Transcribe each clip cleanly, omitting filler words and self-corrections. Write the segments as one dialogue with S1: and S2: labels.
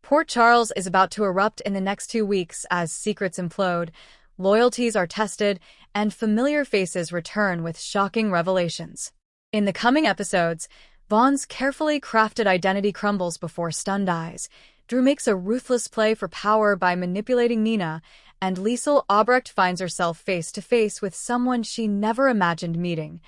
S1: Port Charles is about to erupt in the next 2 weeks as secrets implode, loyalties are tested, and familiar faces return with shocking revelations. In the coming episodes, Vaughn's carefully crafted identity crumbles before stunned eyes. Drew makes a ruthless play for power by manipulating Nina, and Liesl Obrecht finds herself face-to-face with someone she never imagined meeting,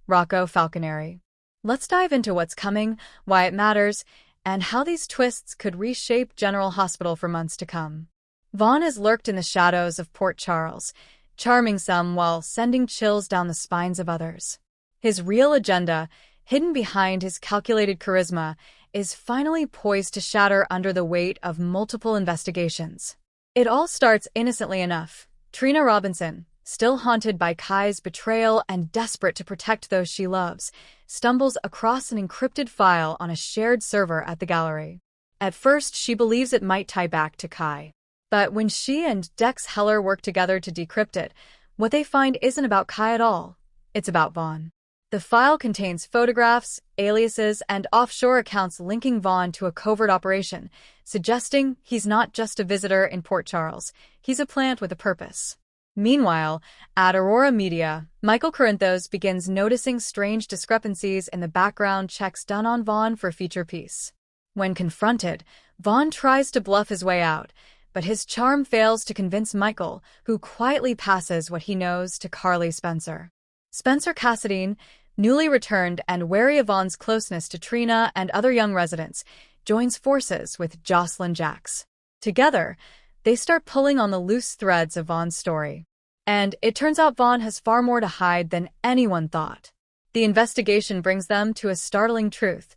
S1: Rocco Falconeri. Let's dive into what's coming, why it matters, and how these twists could reshape General Hospital for months to come. Vaughn has lurked in the shadows of Port Charles, charming some while sending chills down the spines of others. His real agenda, hidden behind his calculated charisma, is finally poised to shatter under the weight of multiple investigations. It all starts innocently enough. Trina Robinson, still haunted by Kai's betrayal and desperate to protect those she loves, stumbles across an encrypted file on a shared server at the gallery. At first, she believes it might tie back to Kai. But when she and Dex Heller work together to decrypt it, what they find isn't about Kai at all. It's about Vaughn. The file contains photographs, aliases, and offshore accounts linking Vaughn to a covert operation, suggesting he's not just a visitor in Port Charles, he's a plant with a purpose. Meanwhile, at Aurora Media, Michael Corinthos begins noticing strange discrepancies in the background checks done on Vaughn for a feature piece. When confronted, Vaughn tries to bluff his way out, but his charm fails to convince Michael, who quietly passes what he knows to Carly Spencer. Spencer Cassadine, newly returned and wary of Vaughn's closeness to Trina and other young residents, joins forces with Jocelyn Jacks. Together, they start pulling on the loose threads of Vaughn's story. And it turns out Vaughn has far more to hide than anyone thought. The investigation brings them to a startling truth.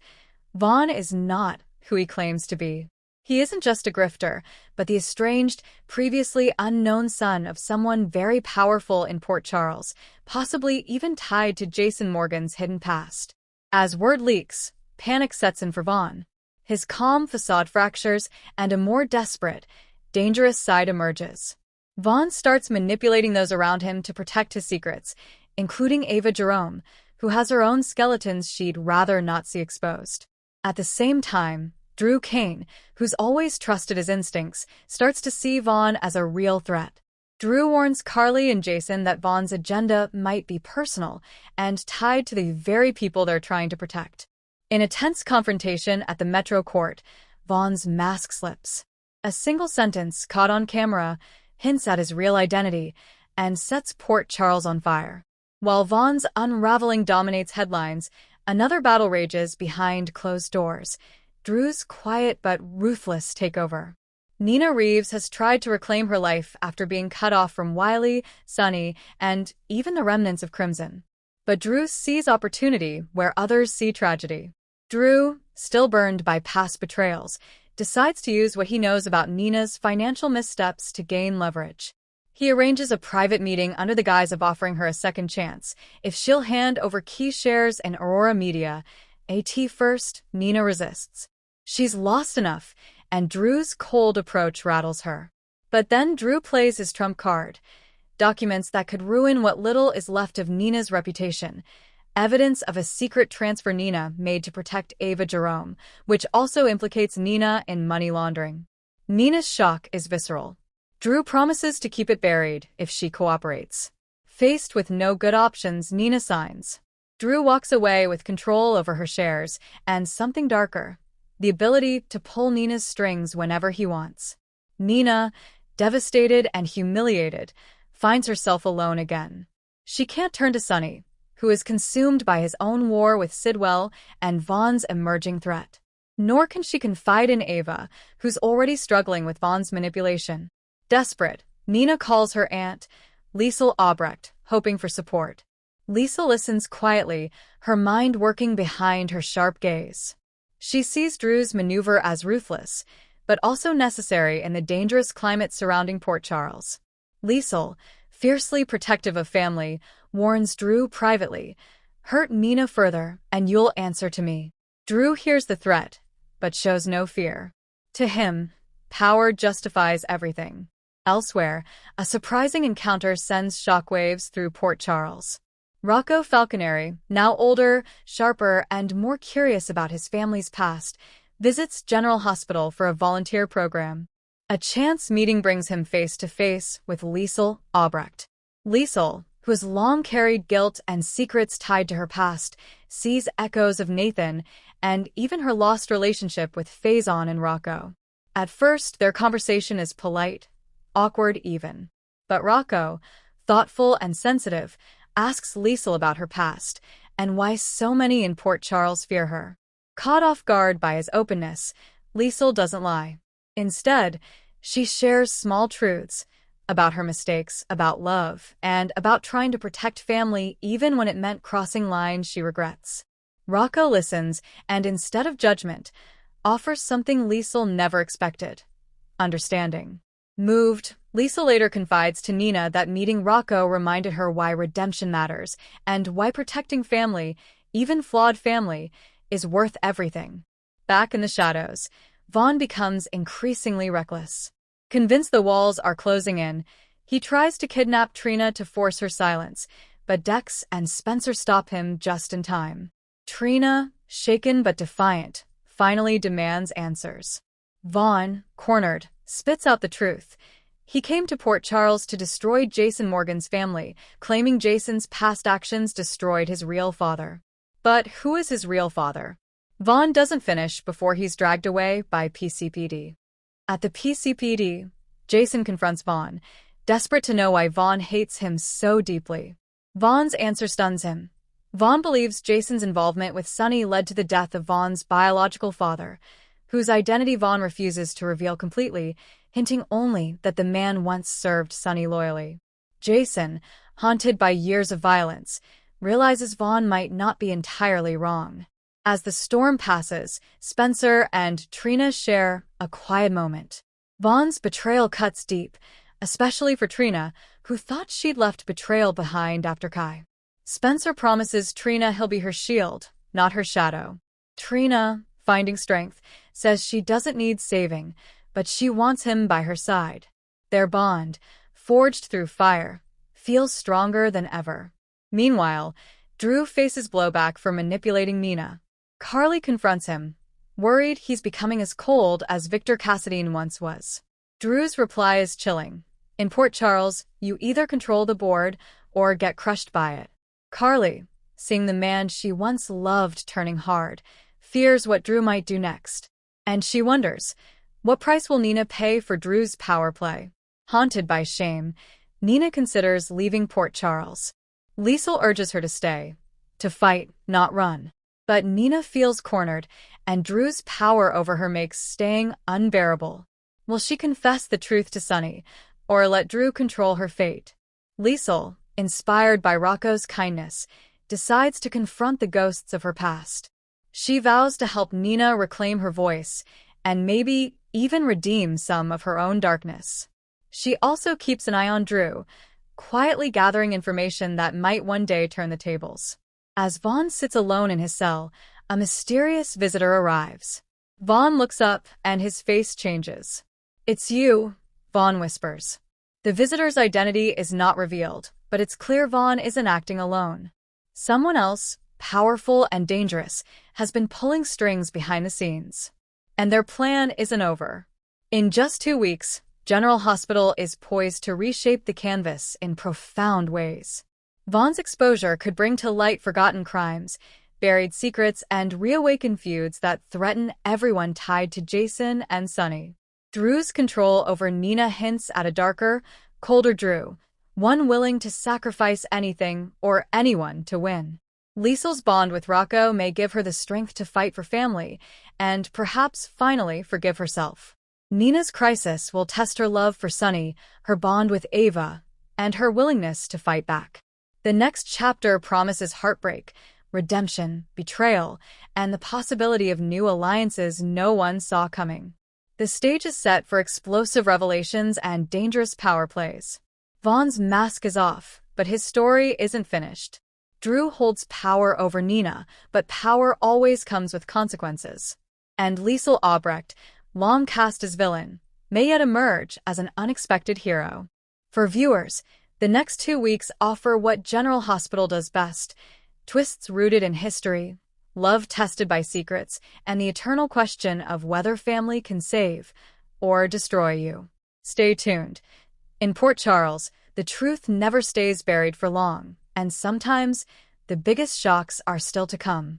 S1: Vaughn is not who he claims to be. He isn't just a grifter, but the estranged, previously unknown son of someone very powerful in Port Charles, possibly even tied to Jason Morgan's hidden past. As word leaks, panic sets in for Vaughn. His calm facade fractures, and a more desperate, dangerous side emerges. Vaughn starts manipulating those around him to protect his secrets, including Ava Jerome, who has her own skeletons she'd rather not see exposed. At the same time, Drew Kane, who's always trusted his instincts, starts to see Vaughn as a real threat. Drew warns Carly and Jason that Vaughn's agenda might be personal and tied to the very people they're trying to protect. In a tense confrontation at the Metro Court, Vaughn's mask slips. A single sentence caught on camera hints at his real identity and sets Port Charles on fire. While Vaughn's unraveling dominates headlines, another battle rages behind closed doors. Drew's quiet but ruthless takeover. Nina Reeves has tried to reclaim her life after being cut off from Wiley, Sunny, and even the remnants of Crimson. But Drew sees opportunity where others see tragedy. Drew, still burned by past betrayals, decides to use what he knows about Nina's financial missteps to gain leverage. He arranges a private meeting under the guise of offering her a second chance if she'll hand over key shares in Aurora Media. First, Nina resists. She's lost enough, and Drew's cold approach rattles her. But then Drew plays his trump card. Documents that could ruin what little is left of Nina's reputation. Evidence of a secret transfer Nina made to protect Ava Jerome, which also implicates Nina in money laundering. Nina's shock is visceral. Drew promises to keep it buried if she cooperates. Faced with no good options, Nina signs. Drew walks away with control over her shares and something darker. The ability to pull Nina's strings whenever he wants. Nina, devastated and humiliated, finds herself alone again. She can't turn to Sunny, who is consumed by his own war with Sidwell and Vaughn's emerging threat. Nor can she confide in Ava, who's already struggling with Vaughn's manipulation. Desperate, Nina calls her aunt, Liesl Obrecht, hoping for support. Liesl listens quietly, her mind working behind her sharp gaze. She sees Drew's maneuver as ruthless, but also necessary in the dangerous climate surrounding Port Charles. Liesl, fiercely protective of family, warns Drew privately, "Hurt Nina further, and you'll answer to me." Drew hears the threat, but shows no fear. To him, power justifies everything. Elsewhere, a surprising encounter sends shockwaves through Port Charles. Rocco Falconeri, now older, sharper, and more curious about his family's past, visits General Hospital for a volunteer program. A chance meeting brings him face-to-face with Liesl Albrecht. Liesl, who has long carried guilt and secrets tied to her past, sees echoes of Nathan and even her lost relationship with Vaughn and Rocco. At first, their conversation is polite, awkward even. But Rocco, thoughtful and sensitive, asks Liesl about her past and why so many in Port Charles fear her. Caught off guard by his openness, Liesl doesn't lie. Instead, she shares small truths about her mistakes, about love, and about trying to protect family even when it meant crossing lines she regrets. Rocco listens and, instead of judgment, offers something Liesl never expected: understanding. Moved, Liesl later confides to Nina that meeting Rocco reminded her why redemption matters and why protecting family, even flawed family, is worth everything. Back in the shadows, Vaughn becomes increasingly reckless. Convinced the walls are closing in, he tries to kidnap Trina to force her silence, but Dex and Spencer stop him just in time. Trina, shaken but defiant, finally demands answers. Vaughn, cornered, spits out the truth. He came to Port Charles to destroy Jason Morgan's family, claiming Jason's past actions destroyed his real father. But who is his real father? Vaughn doesn't finish before he's dragged away by PCPD. At the PCPD, Jason confronts Vaughn, desperate to know why Vaughn hates him so deeply. Vaughn's answer stuns him. Vaughn believes Jason's involvement with Sonny led to the death of Vaughn's biological father, whose identity Vaughn refuses to reveal completely, hinting only that the man once served Sonny loyally. Jason, haunted by years of violence, realizes Vaughn might not be entirely wrong. As the storm passes, Spencer and Trina share a quiet moment. Vaughn's betrayal cuts deep, especially for Trina, who thought she'd left betrayal behind after Kai. Spencer promises Trina he'll be her shield, not her shadow. Trina, finding strength, says she doesn't need saving, but she wants him by her side. Their bond, forged through fire, feels stronger than ever. Meanwhile, Drew faces blowback for manipulating Nina. Carly confronts him, worried he's becoming as cold as Victor Cassadine once was. Drew's reply is chilling. In Port Charles, you either control the board or get crushed by it. Carly, seeing the man she once loved turning hard, fears what Drew might do next. And she wonders, what price will Nina pay for Drew's power play? Haunted by shame, Nina considers leaving Port Charles. Liesl urges her to stay, to fight, not run. But Nina feels cornered, and Drew's power over her makes staying unbearable. Will she confess the truth to Sonny, or let Drew control her fate? Liesl, inspired by Rocco's kindness, decides to confront the ghosts of her past. She vows to help Nina reclaim her voice, and maybe even redeem some of her own darkness. She also keeps an eye on Drew, quietly gathering information that might one day turn the tables. As Vaughn sits alone in his cell, a mysterious visitor arrives. Vaughn looks up and his face changes. "It's you," Vaughn whispers. The visitor's identity is not revealed, but it's clear Vaughn isn't acting alone. Someone else, powerful and dangerous, has been pulling strings behind the scenes. And their plan isn't over. In just 2 weeks, General Hospital is poised to reshape the canvas in profound ways. Vaughn's exposure could bring to light forgotten crimes, buried secrets, and reawaken feuds that threaten everyone tied to Jason and Sonny. Drew's control over Nina hints at a darker, colder Drew, one willing to sacrifice anything or anyone to win. Liesl's bond with Rocco may give her the strength to fight for family and perhaps finally forgive herself. Nina's crisis will test her love for Sonny, her bond with Ava, and her willingness to fight back. The next chapter promises heartbreak, redemption, betrayal, and the possibility of new alliances no one saw coming. The stage is set for explosive revelations and dangerous power plays. Vaughn's mask is off, but his story isn't finished. Drew holds power over Nina, but power always comes with consequences. And Liesl Albrecht, long cast as villain, may yet emerge as an unexpected hero. For viewers, the next 2 weeks offer what General Hospital does best: twists rooted in history, love tested by secrets, and the eternal question of whether family can save or destroy you. Stay tuned. In Port Charles, the truth never stays buried for long, and sometimes the biggest shocks are still to come.